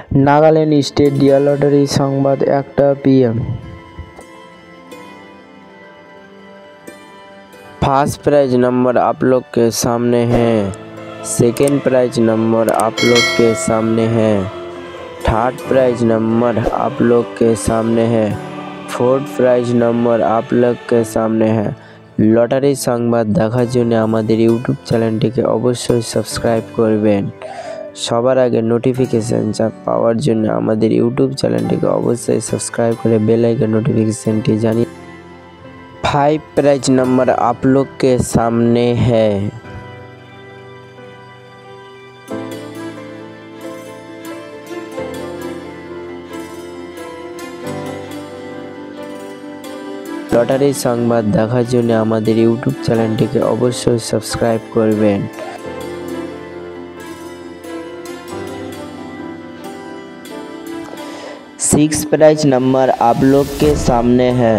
Nagaland state dear lottery Sambad 1टा PM। First prize number आप लोग के सामने है, सेकेंड प्राइज नंबर आप लोग के सामने है, थर्ड प्राइज नंबर आप लोग के सामने है, फोर्थ प्राइज नंबर आप लोग के सामने है। लटारी संबाद देखार जन्य आमादेर यूट्यूब चैनलटिके अवश्य सबस्क्राइब करबेन। सबार आगे नोटिफिकेशन पाওয়ার জন্য आमादेर यूट्यूब चैनलटिके अवश्य सबस्क्राइब करे बेल आइकन नोटिफिकेशनटी जानिए। 5 प्राइज नंबर आप लोग के सामने है, लटारी संबाद देखार जन्य आमादेर यूट्यूब चैनलटिके अवश्य सबस्क्राइब करबेन। 6 प्राइज नंबर आप लोग के सामने है,